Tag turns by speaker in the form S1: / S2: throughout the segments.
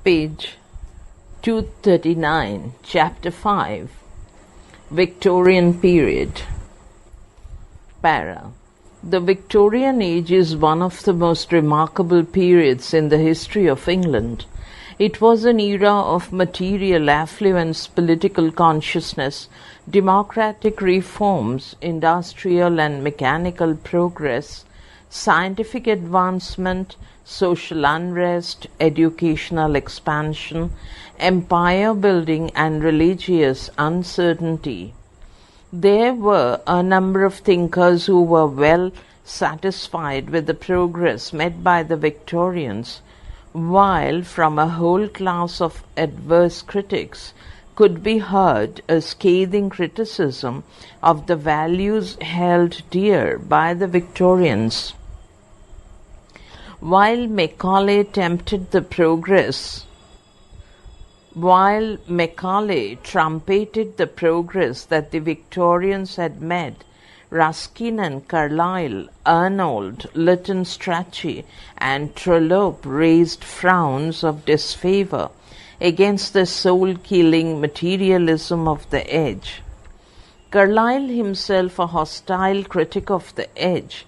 S1: Page 239, Chapter 5, Victorian Period. Para. The Victorian Age is one of the most remarkable periods in the history of England. It was an era of material affluence, political consciousness, democratic reforms, industrial and mechanical progress, scientific advancement, social unrest, educational expansion, empire building and religious uncertainty. There were a number of thinkers who were well satisfied with the progress made by the Victorians, while from a whole class of adverse critics could be heard a scathing criticism of the values held dear by the Victorians. While Macaulay trumpeted the progress that the Victorians had made, Ruskin and Carlyle, Arnold, Lytton Strachey, and Trollope raised frowns of disfavour against the soul-killing materialism of the age. Carlyle, himself a hostile critic of the age,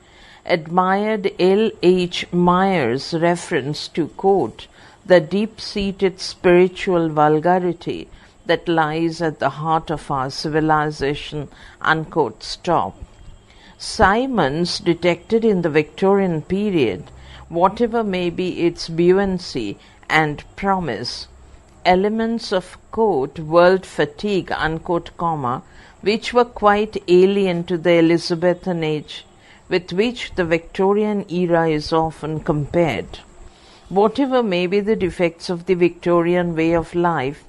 S1: admired L. H. Myers' reference to, quote, the deep-seated spiritual vulgarity that lies at the heart of our civilization, unquote, stop. Symonds detected in the Victorian period, whatever may be its buoyancy and promise, elements of, quote, world fatigue, unquote, comma, which were quite alien to the Elizabethan age, with which the Victorian era is often compared. Whatever may be the defects of the Victorian way of life,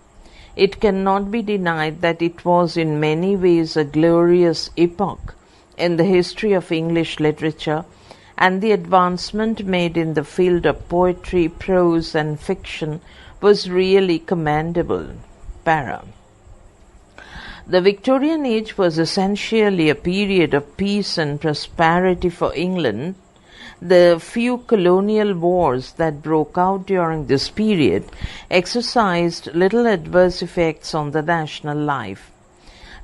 S1: it cannot be denied that it was in many ways a glorious epoch in the history of English literature, and the advancement made in the field of poetry, prose, and fiction was really commendable. Para. The Victorian age was essentially a period of peace and prosperity for England. The few colonial wars that broke out during this period exercised little adverse effects on the national life.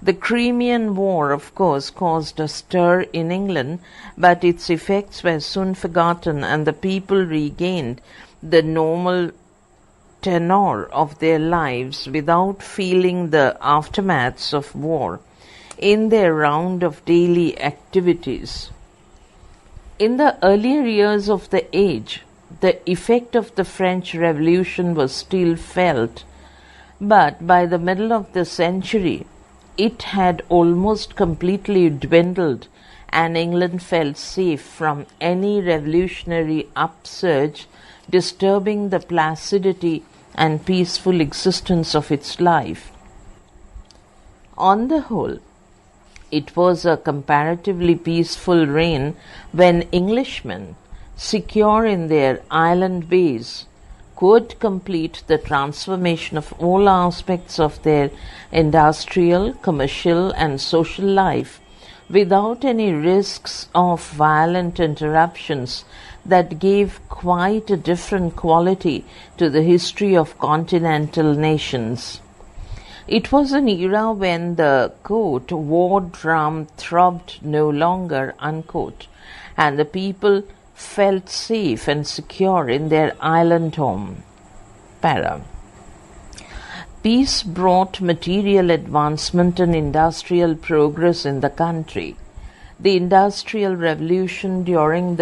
S1: The Crimean War, of course, caused a stir in England, but its effects were soon forgotten and the people regained the normal tenor of their lives without feeling the aftermaths of war in their round of daily activities. In the earlier years of the age, the effect of the French Revolution was still felt, but by the middle of the century, it had almost completely dwindled, and England felt safe from any revolutionary upsurge disturbing the placidity and peaceful existence of its life. On the whole, it was a comparatively peaceful reign when Englishmen, secure in their island base, could complete the transformation of all aspects of their industrial, commercial, and social life without any risks of violent interruptions that gave quite a different quality to the history of continental nations. It was an era when the, quote, war drum throbbed no longer, unquote, and the people felt safe and secure in their island home. Para. Peace brought material advancement and industrial progress in the country. The Industrial Revolution during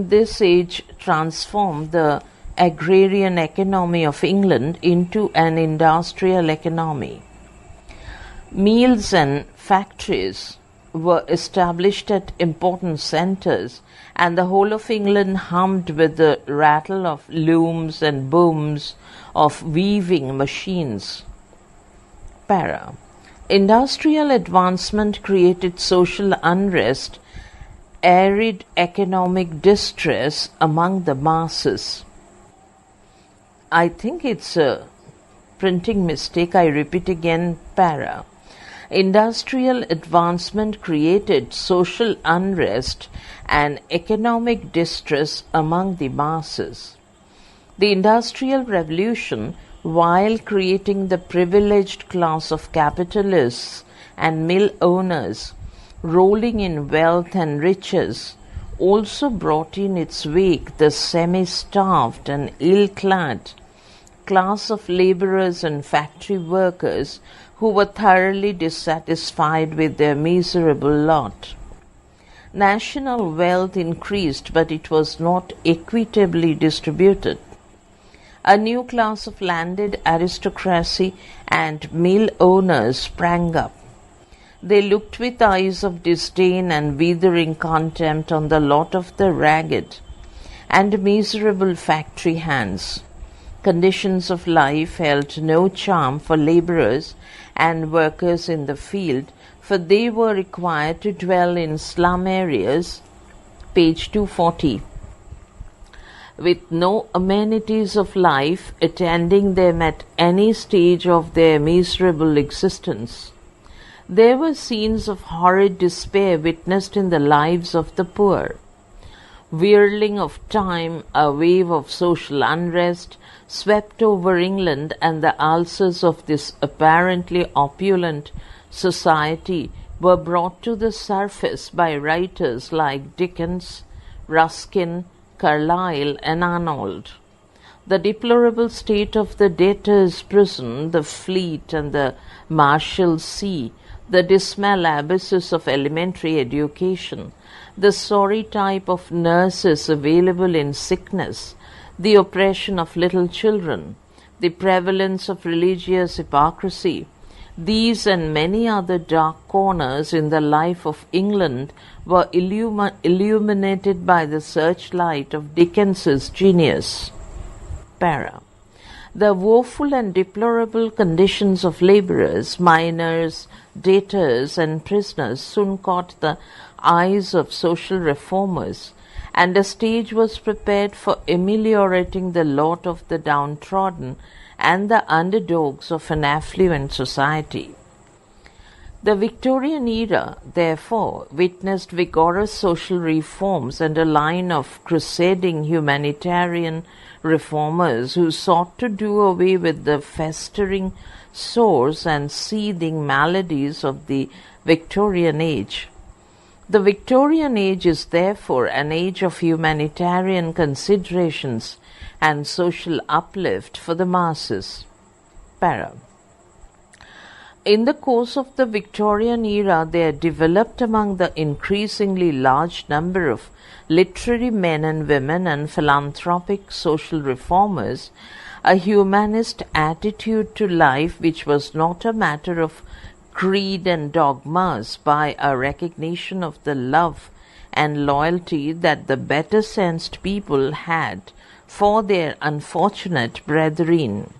S1: this age transformed the agrarian economy of England into an industrial economy. Mills and factories were established at important centres, and the whole of England hummed with the rattle of looms and booms of weaving machines. Para. Industrial advancement created social unrest, arid economic distress among the masses. I think it's a printing mistake. I repeat again, para. Industrial advancement created social unrest and economic distress among the masses. The Industrial Revolution, while creating the privileged class of capitalists and mill owners, rolling in wealth and riches, also brought in its wake the semi-starved and ill-clad class of laborers and factory workers who were thoroughly dissatisfied with their miserable lot. National wealth increased, but it was not equitably distributed. A new class of landed aristocracy and mill owners sprang up. They looked with eyes of disdain and withering contempt on the lot of the ragged and miserable factory hands. Conditions of life held no charm for laborers and workers in the field, for they were required to dwell in slum areas, page 240, with no amenities of life attending them at any stage of their miserable existence. There were scenes of horrid despair witnessed in the lives of the poor. Whirling of time, a wave of social unrest swept over England, and the ulcers of this apparently opulent society were brought to the surface by writers like Dickens, Ruskin, Carlyle, and Arnold. The deplorable state of the debtors' prison, the Fleet, and the Marshalsea, the dismal abysses of elementary education, the sorry type of nurses available in sickness, the oppression of little children, the prevalence of religious hypocrisy, these and many other dark corners in the life of England were illuminated by the searchlight of Dickens's genius. Para. The woeful and deplorable conditions of laborers, miners, debtors, and prisoners soon caught the eyes of social reformers, and a stage was prepared for ameliorating the lot of the downtrodden and the underdogs of an affluent society. The Victorian era, therefore, witnessed vigorous social reforms and a line of crusading humanitarian reformers who sought to do away with the festering sores and seething maladies of the Victorian age. The Victorian age is therefore an age of humanitarian considerations and social uplift for the masses. Para. In the course of the Victorian era, there developed among the increasingly large number of literary men and women and philanthropic social reformers a humanist attitude to life which was not a matter of creed and dogmas, by a recognition of the love and loyalty that the better-sensed people had for their unfortunate brethren.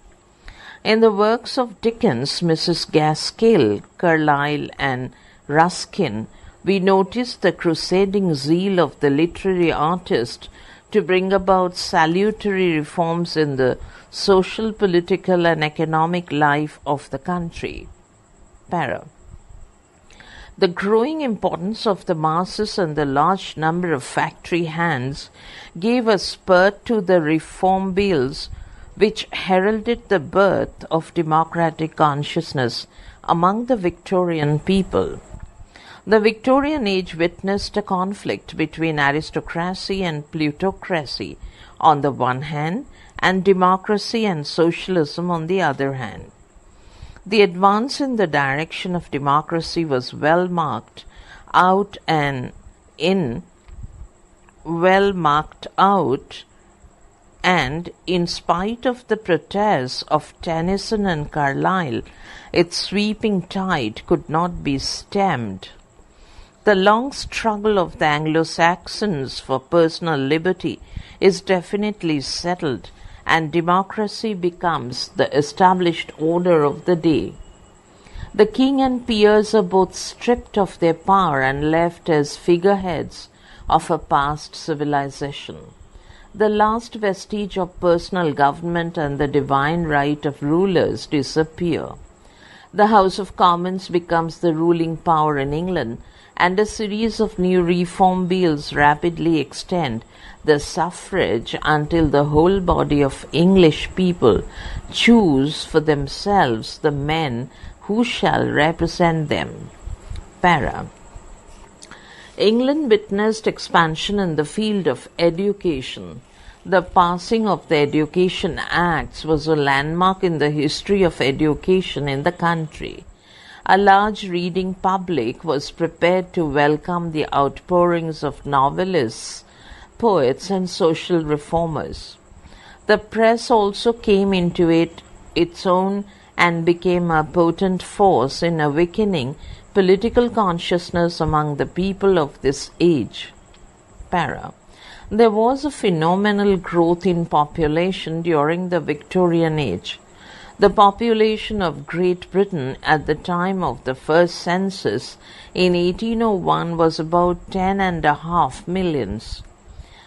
S1: In the works of Dickens, Mrs. Gaskell, Carlyle, and Ruskin, we notice the crusading zeal of the literary artist to bring about salutary reforms in the social, political, and economic life of the country. Para. The growing importance of the masses and the large number of factory hands gave a spurt to the reform bills which heralded the birth of democratic consciousness among the Victorian people. The Victorian age witnessed a conflict between aristocracy and plutocracy on the one hand, and democracy and socialism on the other hand. The advance in the direction of democracy was well marked out, and in spite of the protests of Tennyson and Carlyle, its sweeping tide could not be stemmed. The long struggle of the Anglo-Saxons for personal liberty is definitely settled, and democracy becomes the established order of the day. The king and peers are both stripped of their power and left as figureheads of a past civilization. The last vestige of personal government and the divine right of rulers disappear. The House of Commons becomes the ruling power in England, and a series of new reform bills rapidly extend the suffrage until the whole body of English people choose for themselves the men who shall represent them. Para. England witnessed expansion in the field of education. The passing of the Education Acts was a landmark in the history of education in the country. A large reading public was prepared to welcome the outpourings of novelists, poets, and social reformers. The press also came into its own and became a potent force in awakening political consciousness among the people of this age. Para. There was a phenomenal growth in population during the Victorian age. The population of Great Britain at the time of the first census in 1801 was about 10.5 millions.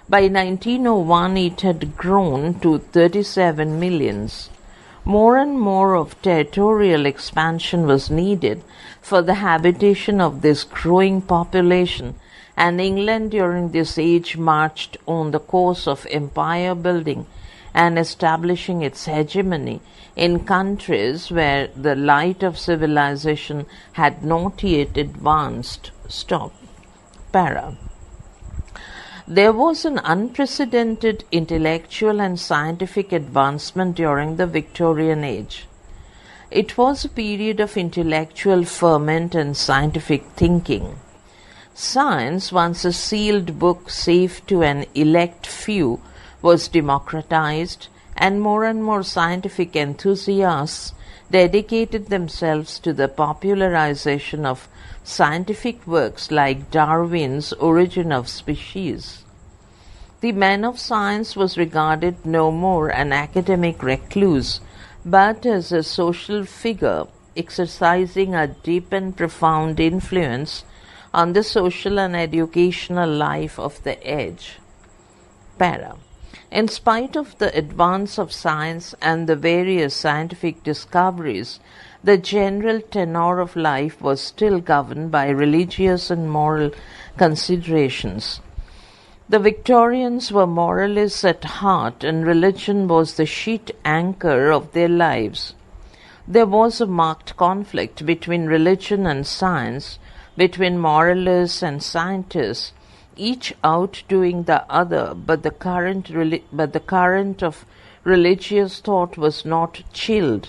S1: By 1901 it had grown to 37 millions. More and more of territorial expansion was needed for the habitation of this growing population, and England during this age marched on the course of empire building and establishing its hegemony in countries where the light of civilization had not yet advanced. Para. There was an unprecedented intellectual and scientific advancement during the Victorian age. It was a period of intellectual ferment and scientific thinking. Science, once a sealed book safe to an elect few, was democratized, and more scientific enthusiasts dedicated themselves to the popularization of scientific works like Darwin's Origin of Species. The man of science was regarded no more an academic recluse, but as a social figure exercising a deep and profound influence on the social and educational life of the age. Para. In spite of the advance of science and the various scientific discoveries, the general tenor of life was still governed by religious and moral considerations. The Victorians were moralists at heart, and religion was the sheet anchor of their lives. There was a marked conflict between religion and science, between moralists and scientists, each outdoing the other, but the current of religious thought was not chilled.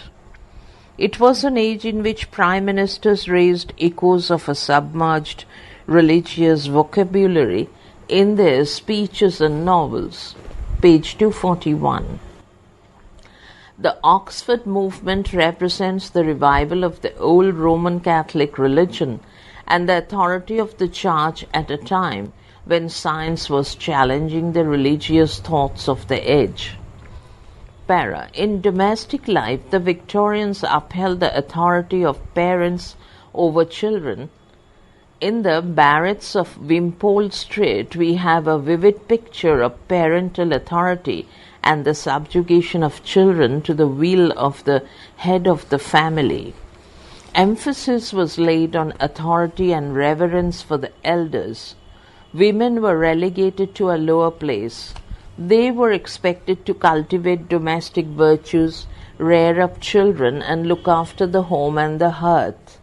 S1: It was an age in which prime ministers raised echoes of a submerged religious vocabulary in their speeches and novels. Page 241. The Oxford movement represents the revival of the old Roman Catholic religion and the authority of the Church at a time when science was challenging the religious thoughts of the age. Para. In domestic life, the Victorians upheld the authority of parents over children. In the Barretts of Wimpole Street, we have a vivid picture of parental authority and the subjugation of children to the will of the head of the family. Emphasis was laid on authority and reverence for the elders. Women were relegated to a lower place. They were expected to cultivate domestic virtues, rear up children, and look after the home and the hearth.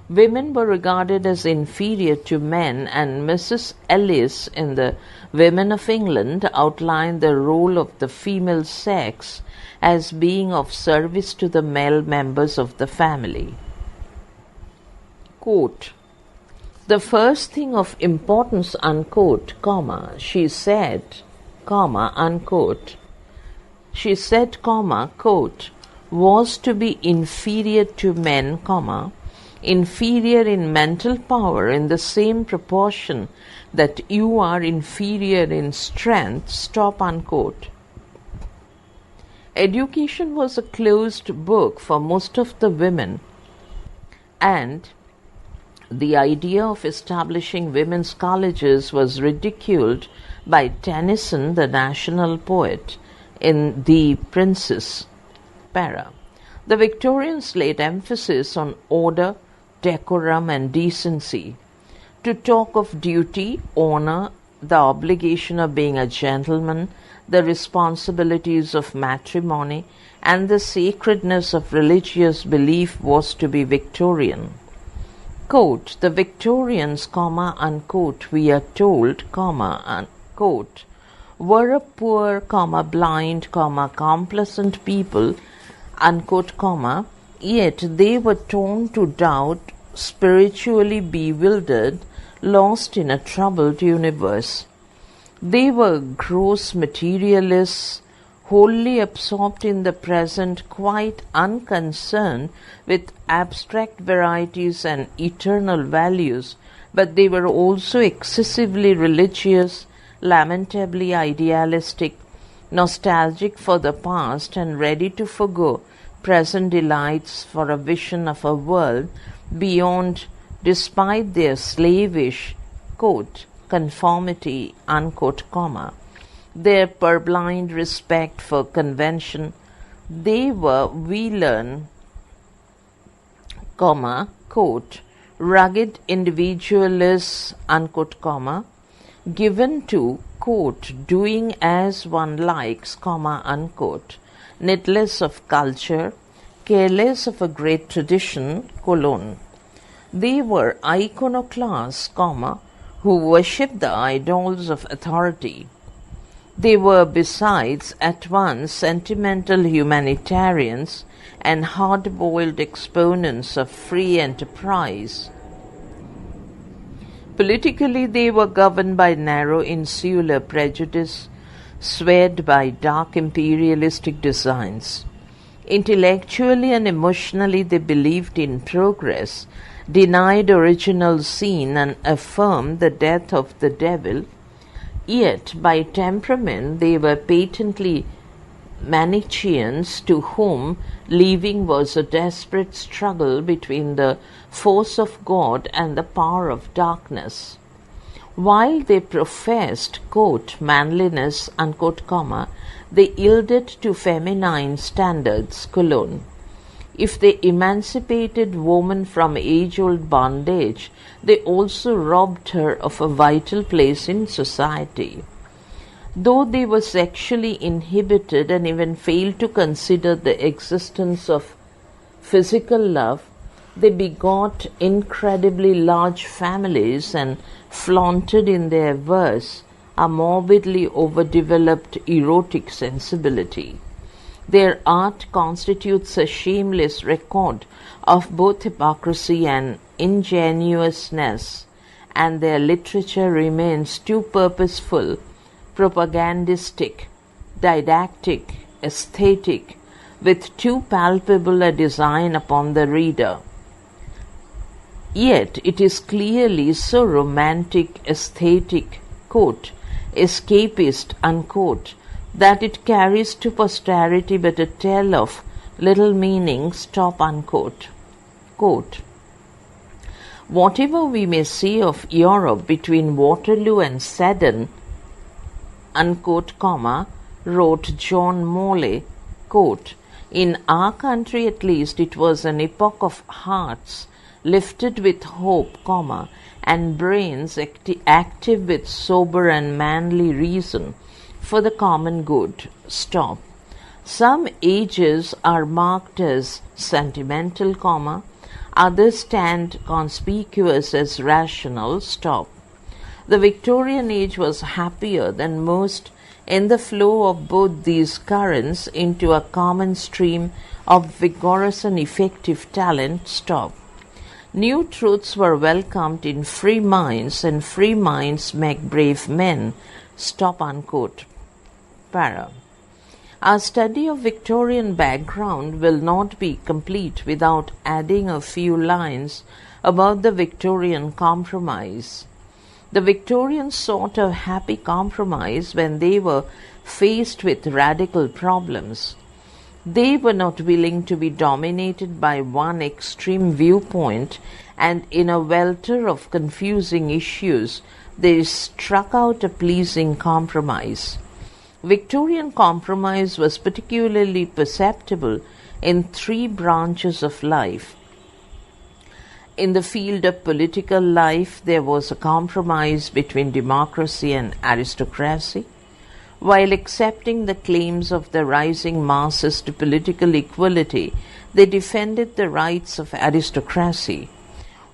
S1: Women were regarded as inferior to men, and Mrs. Ellis in the Women of England outlined the role of the female sex as being of service to the male members of the family. Quote, "The first thing of importance," unquote, she said, unquote, she said, quote, "was to be inferior to men, inferior in mental power in the same proportion that you are inferior in strength," stop, unquote. Education was a closed book for most of the women, and the idea of establishing women's colleges was ridiculed by Tennyson, the national poet, in The Princess. Para. The Victorians laid emphasis on order, decorum, and decency. To talk of duty, honor, the obligation of being a gentleman, the responsibilities of matrimony, and the sacredness of religious belief was to be Victorian. Quote, the Victorians, unquote, we are told, unquote, were a poor, blind, complacent people, unquote, yet they were torn to doubt, spiritually bewildered, lost in a troubled universe. They were gross materialists, wholly absorbed in the present, quite unconcerned with abstract varieties and eternal values, but they were also excessively religious, lamentably idealistic, nostalgic for the past, and ready to forgo present delights for a vision of a world beyond, despite their slavish, quote, conformity, unquote, their purblind respect for convention. They were, we learn, quote, rugged individualists, unquote, given to, quote, doing as one likes, unquote, needless of culture, careless of a great tradition, colon. They were iconoclasts, who worshipped the idols of authority. They were besides at once sentimental humanitarians and hard-boiled exponents of free enterprise. Politically, they were governed by narrow insular prejudice, swayed by dark imperialistic designs. Intellectually and emotionally, they believed in progress, denied original sin, and affirmed the death of the devil. Yet, by temperament, they were patently Manichaeans to whom living was a desperate struggle between the force of God and the power of darkness. While they professed, quote, manliness, unquote, they yielded to feminine standards, colon. If they emancipated woman from age-old bondage, they also robbed her of a vital place in society. Though they were sexually inhibited and even failed to consider the existence of physical love, they begot incredibly large families and flaunted in their verse a morbidly overdeveloped erotic sensibility. Their art constitutes a shameless record of both hypocrisy and ingenuousness, and their literature remains too purposeful, propagandistic, didactic, aesthetic, with too palpable a design upon the reader. Yet it is clearly so romantic, aesthetic, quote, escapist, unquote, that it carries to posterity but a tale of little meaning, stop, unquote. Quote, whatever we may say of Europe between Waterloo and Sedan, unquote, wrote John Morley, quote, in our country at least it was an epoch of hearts lifted with hope, and brains active with sober and manly reason for the common good, stop. Some ages are marked as sentimental, others stand conspicuous as rational, stop. The Victorian age was happier than most in the flow of both these currents into a common stream of vigorous and effective talent, stop. New truths were welcomed in free minds, and free minds make brave men, stop, unquote. Para. Our study of Victorian background will not be complete without adding a few lines about the Victorian compromise. The Victorians sought a happy compromise when they were faced with radical problems. They were not willing to be dominated by one extreme viewpoint, and in a welter of confusing issues, they struck out a pleasing compromise. Victorian compromise was particularly perceptible in three branches of life. In the field of political life, there was a compromise between democracy and aristocracy. While accepting the claims of the rising masses to political equality, they defended the rights of aristocracy.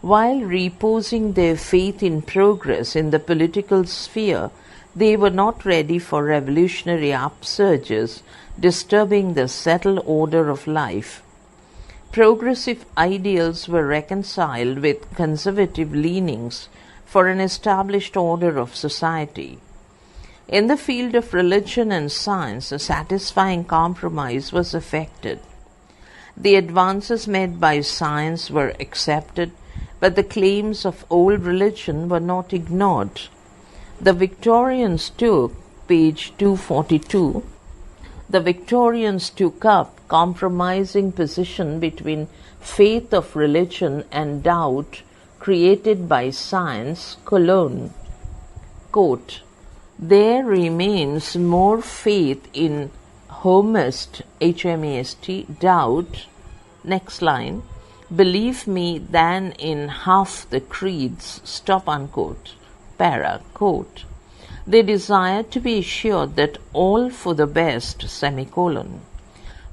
S1: While reposing their faith in progress in the political sphere, they were not ready for revolutionary upsurges disturbing the settled order of life. Progressive ideals were reconciled with conservative leanings for an established order of society. In the field of religion and science, a satisfying compromise was effected. The advances made by science were accepted, but the claims of old religion were not ignored. The Victorians took, page 242, the Victorians took up compromising position between faith of religion and doubt created by science, colon, quote, there remains more faith in Homest, H-M-E-S-T, doubt, next line, believe me, than in half the creeds, stop unquote, para, quote. They desired to be assured that all for the best, semicolon.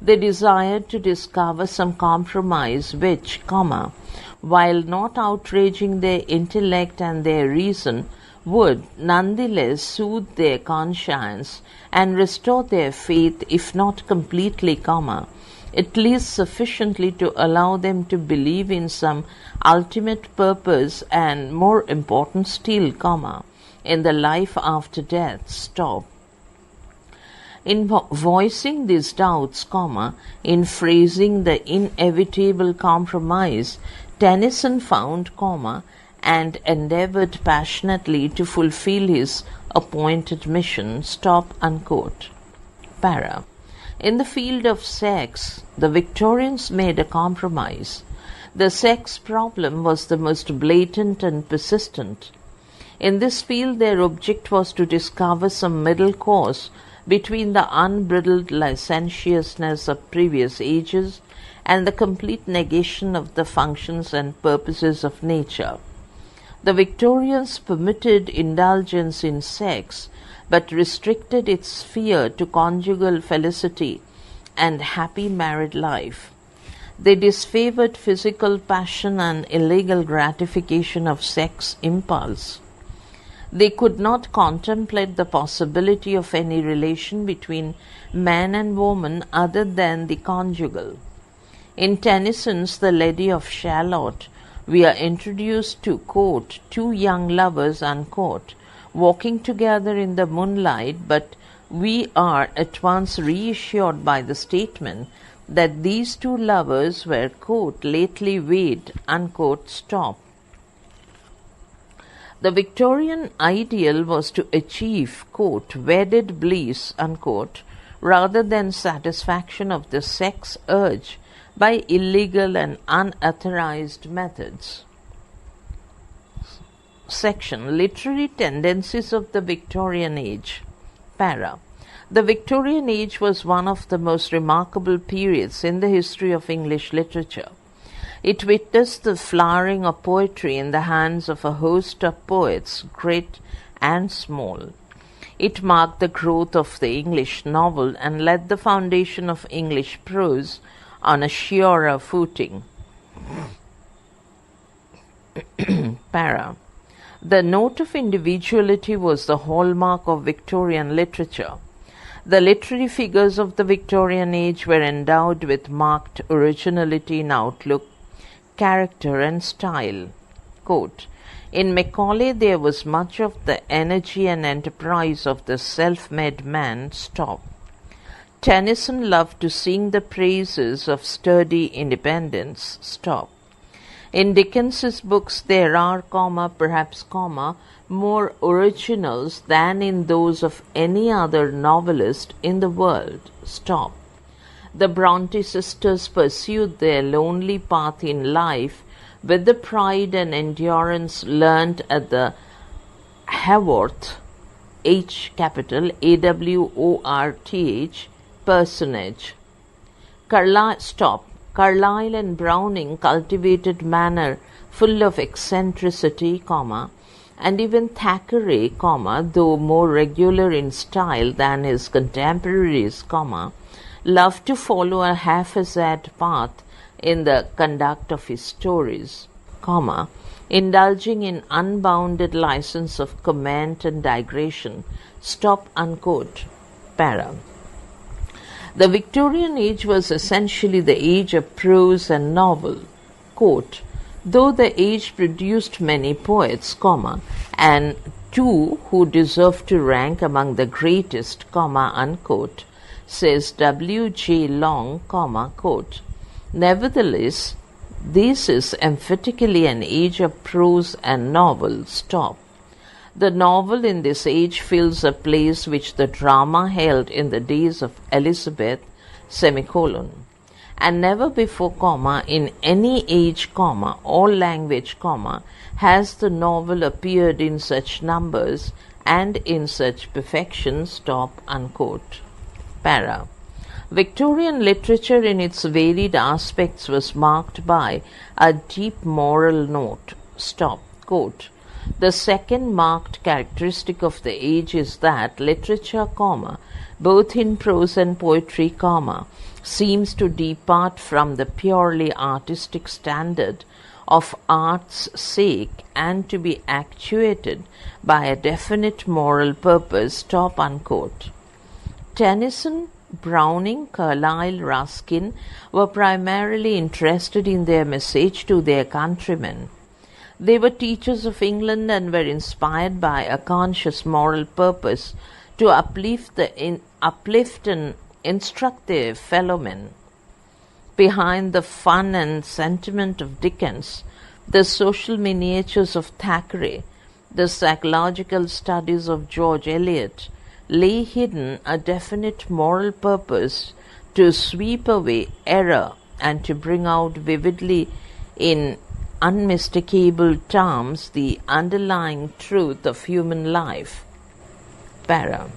S1: They desired to discover some compromise which, comma, while not outraging their intellect and their reason, would nonetheless soothe their conscience and restore their faith, if not completely, comma, at least sufficiently to allow them to believe in some ultimate purpose and, more important still, comma, in the life after death, stop. In voicing these doubts, comma, in phrasing the inevitable compromise, Tennyson found, comma, and endeavored passionately to fulfill his appointed mission, stop unquote. Para. In the field of sex, the Victorians made a compromise. The sex problem was the most blatant and persistent. In this field, their object was to discover some middle course between the unbridled licentiousness of previous ages and the complete negation of the functions and purposes of nature. The Victorians permitted indulgence in sex, but restricted its sphere to conjugal felicity and happy married life. They disfavored physical passion and illegal gratification of sex impulse. They could not contemplate the possibility of any relation between man and woman other than the conjugal. In Tennyson's The Lady of Shalott, we are introduced to, quote, two young lovers, unquote, walking together in the moonlight, but we are at once reassured by the statement that these two lovers were, quote, lately wed, unquote, stop. The Victorian ideal was to achieve, quote, wedded bliss, unquote, rather than satisfaction of the sex urge by illegal and unauthorized methods. Section. Literary tendencies of the Victorian Age. Para. The Victorian Age was one of the most remarkable periods in the history of English literature. It witnessed the flowering of poetry in the hands of a host of poets, great and small. It marked the growth of the English novel and laid the foundation of English prose on a surer footing. Para. The note of individuality was the hallmark of Victorian literature. The literary figures of the Victorian age were endowed with marked originality in outlook, character and style. Quote, in Macaulay there was much of the energy and enterprise of the self-made man. Stop. Tennyson loved to sing the praises of sturdy independence. Stop. In Dickens's books there are, perhaps, more originals than in those of any other novelist in the world. Stop. The Bronte sisters pursued their lonely path in life with the pride and endurance learnt at the Haworth, H capital A-W-O-R-T-H, personage. Carlyle and Browning cultivated manner full of eccentricity, and even Thackeray, though more regular in style than his contemporaries, loved to follow a haphazard path in the conduct of his stories, indulging in unbounded license of comment and digression. Para. The Victorian age was essentially the age of prose and novel. Quote, though the age produced many poets, and two who deserve to rank among the greatest, unquote, says W. J. Long, quote, nevertheless, this is emphatically an age of prose and novel. The novel in this age fills a place which the drama held in the days of Elizabeth, and never before, in any age, or language, has the novel appeared in such numbers and in such perfection. Unquote. Para. Victorian literature in its varied aspects was marked by a deep moral note. Quote, the second marked characteristic of the age is that literature, both in prose and poetry, seems to depart from the purely artistic standard of art's sake and to be actuated by a definite moral purpose. Unquote. Tennyson, Browning, Carlyle, Ruskin were primarily interested in their message to their countrymen. They were teachers of England and were inspired by a conscious moral purpose to uplift and instruct their fellow men. Behind the fun and sentiment of Dickens, the social miniatures of Thackeray, the psychological studies of George Eliot, lay hidden a definite moral purpose to sweep away error and to bring out vividly in unmistakable terms the underlying truth of human life. Para.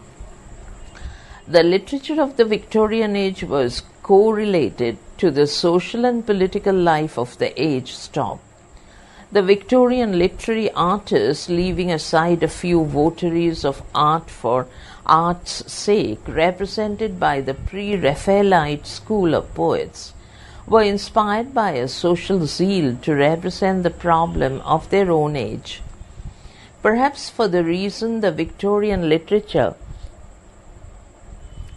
S1: The literature of the Victorian age was correlated to the social and political life of the age. The Victorian literary artists, leaving aside a few votaries of art for art's sake, represented by the pre-Raphaelite school of poets, were inspired by a social zeal to represent the problem of their own age. Perhaps for the reason the Victorian literature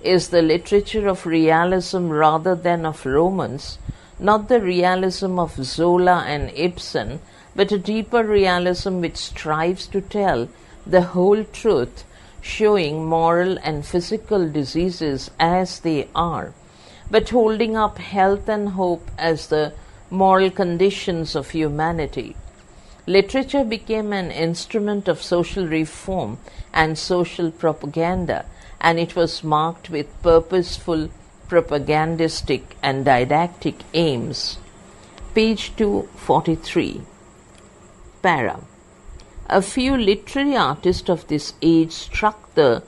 S1: is the literature of realism rather than of romance, not the realism of Zola and Ibsen, but a deeper realism which strives to tell the whole truth, showing moral and physical diseases as they are, but holding up health and hope as the moral conditions of humanity. Literature became an instrument of social reform and social propaganda, and it was marked with purposeful propagandistic and didactic aims. Page 243. Para. A few literary artists of this age struck the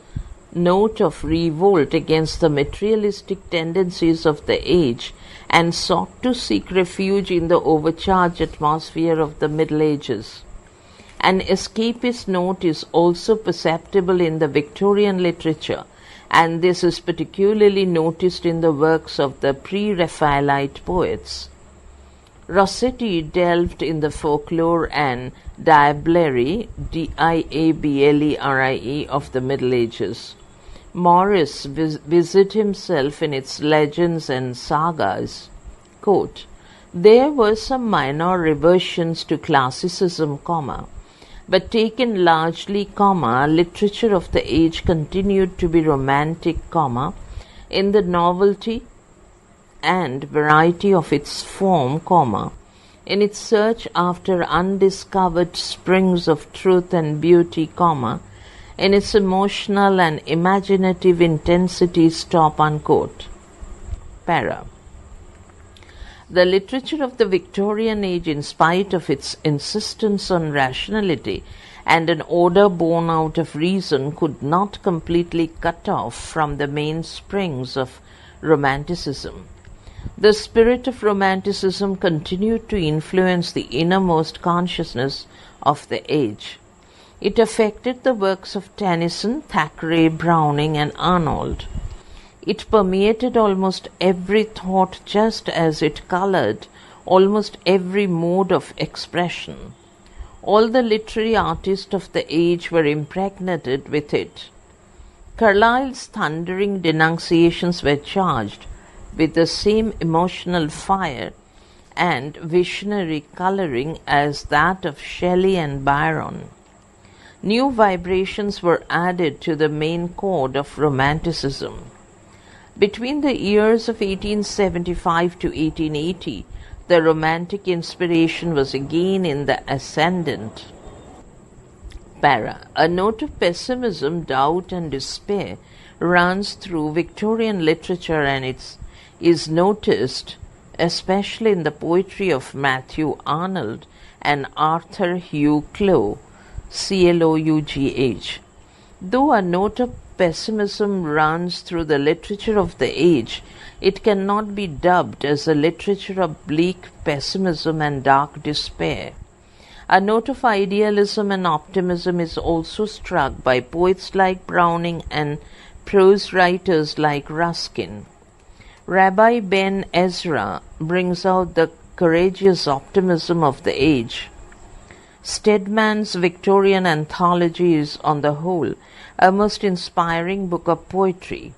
S1: note of revolt against the materialistic tendencies of the age and sought to seek refuge in the overcharged atmosphere of the Middle Ages. An escapist note is also perceptible in the Victorian literature, and this is particularly noticed in the works of the pre-Raphaelite poets. Rossetti delved in the folklore and diablerie, diablerie, of the Middle Ages. Morris busied himself in its legends and sagas. Quote, there were some minor reversions to classicism, but taken largely, literature of the age continued to be romantic, in the novelty and variety of its form, in its search after undiscovered springs of truth and beauty, in its emotional and imaginative intensity. Unquote. Para. The literature of the Victorian age, in spite of its insistence on rationality and an order born out of reason, could not completely cut off from the main springs of Romanticism. The spirit of Romanticism continued to influence the innermost consciousness of the age. It affected the works of Tennyson, Thackeray, Browning, and Arnold. It permeated almost every thought just as it colored almost every mode of expression. All the literary artists of the age were impregnated with it. Carlyle's thundering denunciations were charged with the same emotional fire and visionary coloring as that of Shelley and Byron. New vibrations were added to the main chord of Romanticism. Between the years of 1875 to 1880, the Romantic inspiration was again in the ascendant. A note of pessimism, doubt, and despair runs through Victorian literature and is noticed especially in the poetry of Matthew Arnold and Arthur Hugh Clough, Clough. Though a note of pessimism runs through the literature of the age, it cannot be dubbed as a literature of bleak pessimism and dark despair. A note of idealism and optimism is also struck by poets like Browning and prose writers like Ruskin. Rabbi Ben Ezra brings out the courageous optimism of the age. Stedman's Victorian anthology is, on the whole, a most inspiring book of poetry.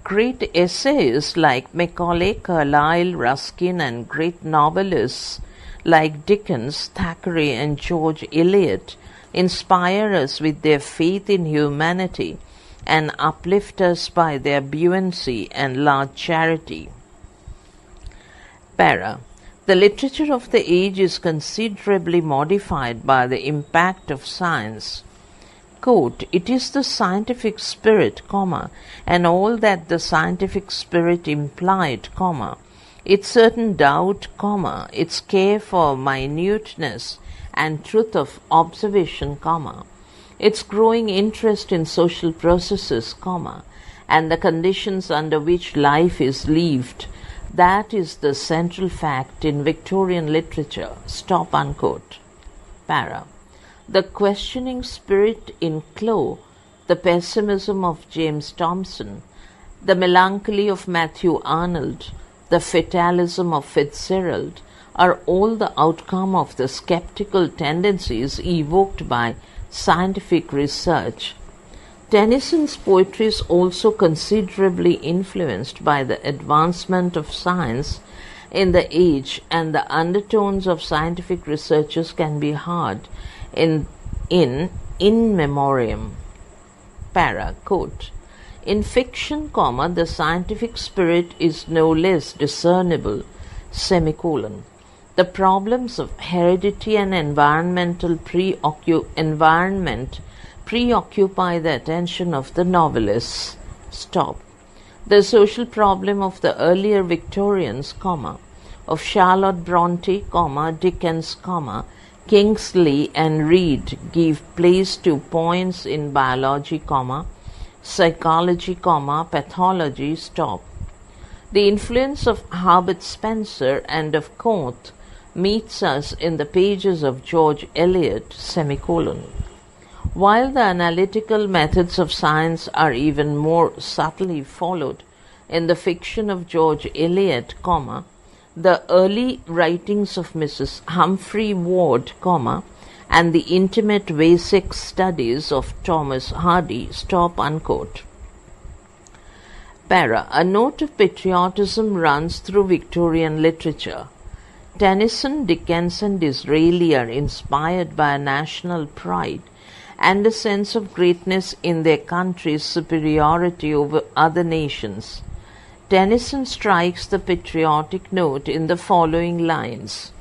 S1: Great essayists like Macaulay, Carlyle, Ruskin, and great novelists like Dickens, Thackeray, and George Eliot inspire us with their faith in humanity and uplift us by their buoyancy and large charity. The literature of the age is considerably modified by the impact of science. Quote, "It is the scientific spirit, and all that the scientific spirit implied, its certain doubt, its care for minuteness and truth of observation, its growing interest in social processes, and the conditions under which life is lived. That is the central fact in Victorian literature." Stop unquote. The questioning spirit in Clough, the pessimism of James Thomson, the melancholy of Matthew Arnold, the fatalism of Fitzgerald are all the outcome of the skeptical tendencies evoked by scientific research. Tennyson's poetry is also considerably influenced by the advancement of science in the age, and the undertones of scientific researches can be heard in memoriam. Quote, "In fiction, the scientific spirit is no less discernible, The problems of heredity and environment preoccupy the attention of the novelists." Stop. The social problem of the earlier Victorians, of Charlotte Bronte, Dickens, Kingsley and Reid give place to points in biology, psychology, pathology. Stop. The influence of Herbert Spencer and of Comte meets us in the pages of George Eliot, While the analytical methods of science are even more subtly followed in the fiction of George Eliot, the early writings of Mrs. Humphrey Ward, and the intimate basic studies of Thomas Hardy. Stop unquote. A note of patriotism runs through Victorian literature. Tennyson, Dickens, and Disraeli are inspired by a national pride and a sense of greatness in their country's superiority over other nations. Tennyson strikes the patriotic note in the following lines.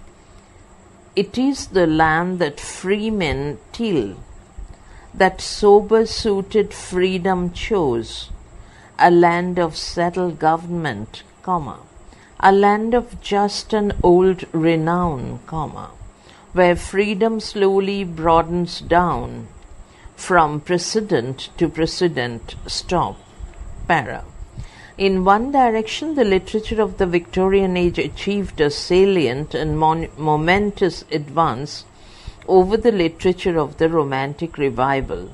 S1: "It is the land that free men till, that sober-suited freedom chose, a land of settled government, a land of just and old renown, where freedom slowly broadens down from precedent to precedent." Stop. In one direction, the literature of the Victorian age achieved a salient and momentous advance over the literature of the Romantic Revival.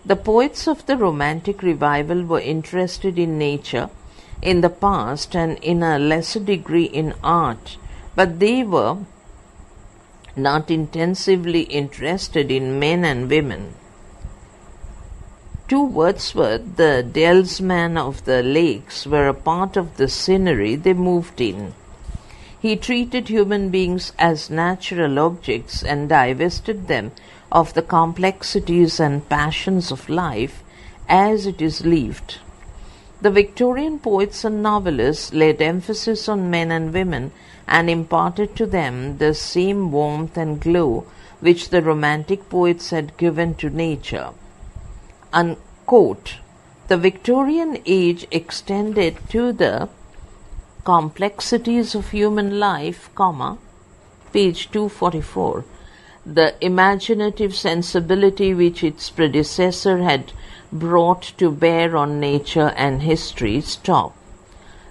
S1: The poets of the Romantic Revival were interested in nature, in the past, and in a lesser degree in art, but they were not intensively interested in men and women. To Wordsworth, the dalesmen of the lakes were a part of the scenery they moved in. He treated human beings as natural objects and divested them of the complexities and passions of life as it is lived. The Victorian poets and novelists laid emphasis on men and women and imparted to them the same warmth and glow which the Romantic poets had given to nature. Unquote. The Victorian age extended to the complexities of human life, page 244, the imaginative sensibility which its predecessor had brought to bear on nature and history, stop.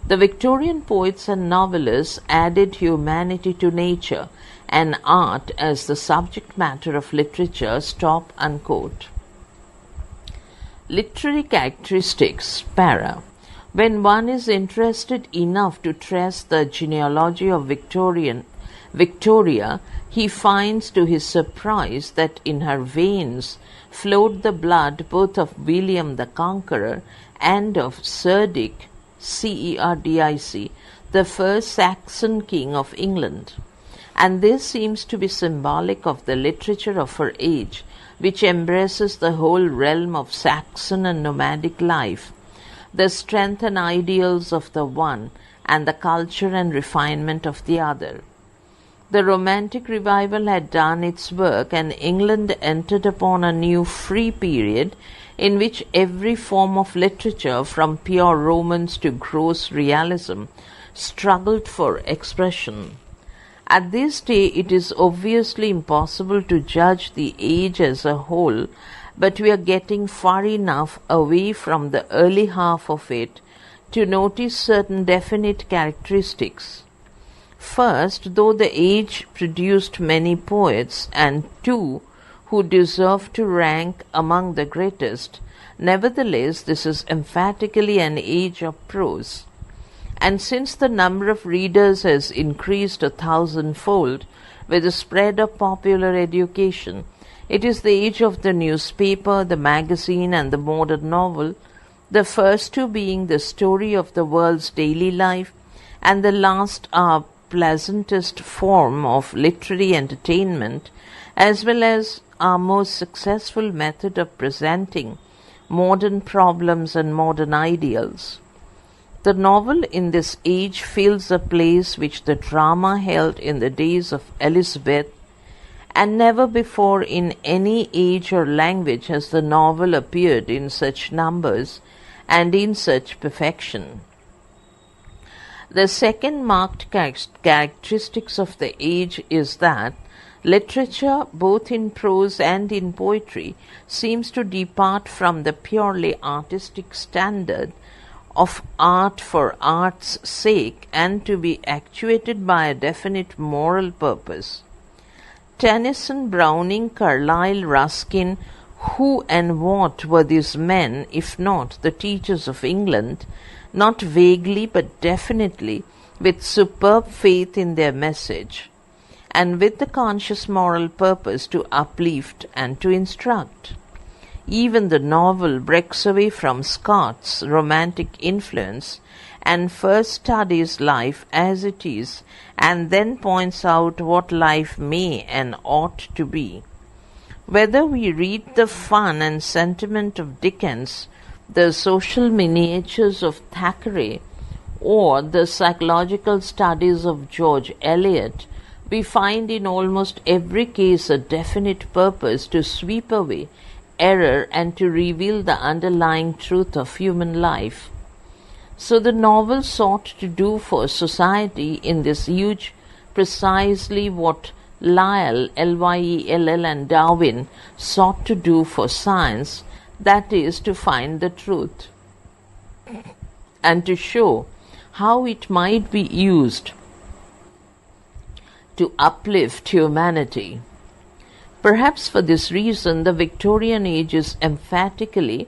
S1: The Victorian poets and novelists added humanity to nature and art as the subject matter of literature, stop, unquote. Literary characteristics, para. When one is interested enough to trace the genealogy of Victoria, he finds to his surprise that in her veins flowed the blood both of William the Conqueror and of Cerdic, Cerdic, the first Saxon king of England. And this seems to be symbolic of the literature of her age, which embraces the whole realm of Saxon and nomadic life, the strength and ideals of the one, and the culture and refinement of the other. The Romantic Revival had done its work, and England entered upon a new free period in which every form of literature, from pure romance to gross realism, struggled for expression. At this day it is obviously impossible to judge the age as a whole, but we are getting far enough away from the early half of it to notice certain definite characteristics. First, though the age produced many poets, and two who deserve to rank among the greatest, nevertheless this is emphatically an age of prose. And since the number of readers has increased 1,000-fold with the spread of popular education, it is the age of the newspaper, the magazine, and the modern novel, the first two being the story of the world's daily life, and the last our pleasantest form of literary entertainment, as well as our most successful method of presenting modern problems and modern ideals. The novel in this age fills a place which the drama held in the days of Elizabeth, and never before in any age or language has the novel appeared in such numbers and in such perfection. The second marked characteristics of the age is that literature, both in prose and in poetry, seems to depart from the purely artistic standard of art for art's sake and to be actuated by a definite moral purpose. Tennyson, Browning, Carlyle, Ruskin, who and what were these men, if not the teachers of England, not vaguely but definitely, with superb faith in their message, and with the conscious moral purpose to uplift and to instruct. Even the novel breaks away from Scott's romantic influence and first studies life as it is, and then points out what life may and ought to be. Whether we read the fun and sentiment of Dickens, the social miniatures of Thackeray, or the psychological studies of George Eliot, we find in almost every case a definite purpose to sweep away error and to reveal the underlying truth of human life. So the novel sought to do for society in this age precisely what Lyell, Lyell, and Darwin sought to do for science, that is, to find the truth. and to show how it might be used to uplift humanity. Perhaps for this reason, the Victorian age is emphatically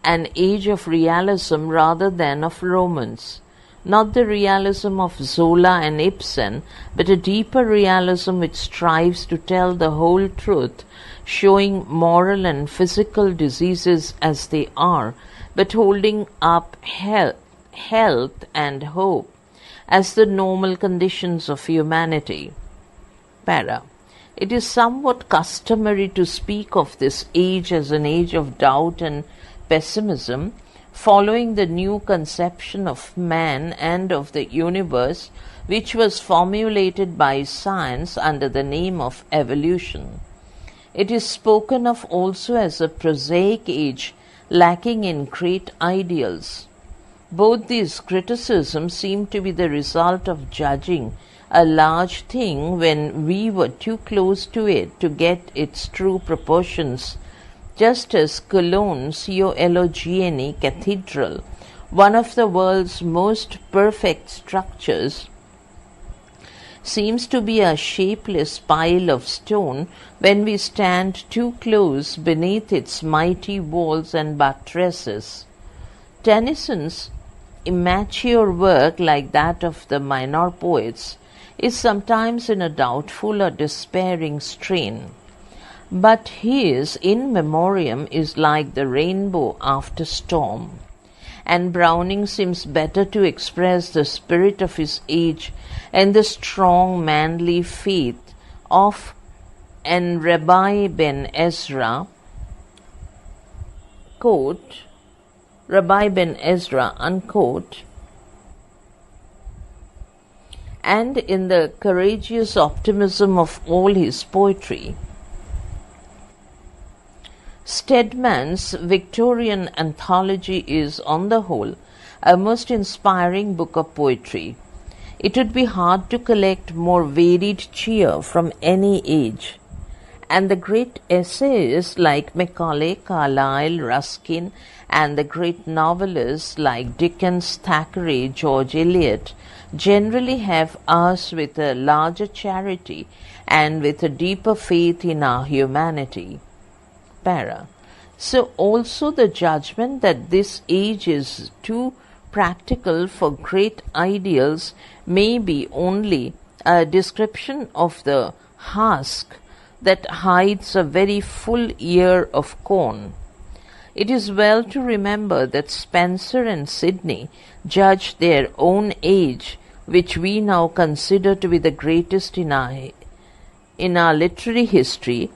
S1: an age of realism rather than of romance. Not the realism of Zola and Ibsen, but a deeper realism which strives to tell the whole truth, showing moral and physical diseases as they are, but holding up health and hope as the normal conditions of humanity. Para. It is somewhat customary to speak of this age as an age of doubt and pessimism, following the new conception of man and of the universe which was formulated by science under the name of evolution. It is spoken of also as a prosaic age lacking in great ideals. Both these criticisms seem to be the result of judging a large thing when we were too close to it to get its true proportions, just as Cologne's Cologny Cathedral, one of the world's most perfect structures, seems to be a shapeless pile of stone when we stand too close beneath its mighty walls and buttresses. Tennyson's immature work, like that of the minor poets, is sometimes in a doubtful or despairing strain. But his In Memoriam is like the rainbow after storm, and Browning seems better to express the spirit of his age and the strong manly faith of an Rabbi Ben Ezra, quote, Rabbi Ben Ezra, unquote, and in the courageous optimism of all his poetry. Stedman's Victorian anthology is, on the whole, a most inspiring book of poetry. It would be hard to collect more varied cheer from any age, and the great essayists like Macaulay, Carlyle, Ruskin, and the great novelists like Dickens, Thackeray, George Eliot generally have us with a larger charity and with a deeper faith in our humanity. Para. So also the judgment that this age is too practical for great ideals may be only a description of the husk that hides a very full ear of corn. It is well to remember that Spencer and Sidney judged their own age, which we now consider to be the greatest in our literary history,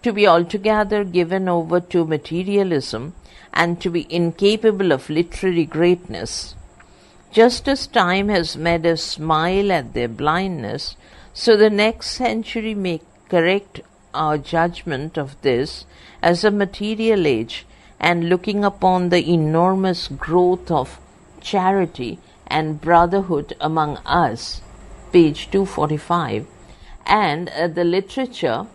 S1: to be altogether given over to materialism and to be incapable of literary greatness. Just as time has made us smile at their blindness, so the next century may correct our judgment of this as a material age, and looking upon the enormous growth of charity and brotherhood among us, page 245, and the literature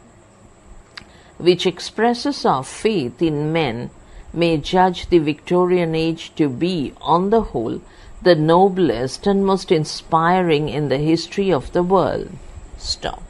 S1: which expresses our faith in men, may judge the Victorian age to be, on the whole, the noblest and most inspiring in the history of the world. Stop.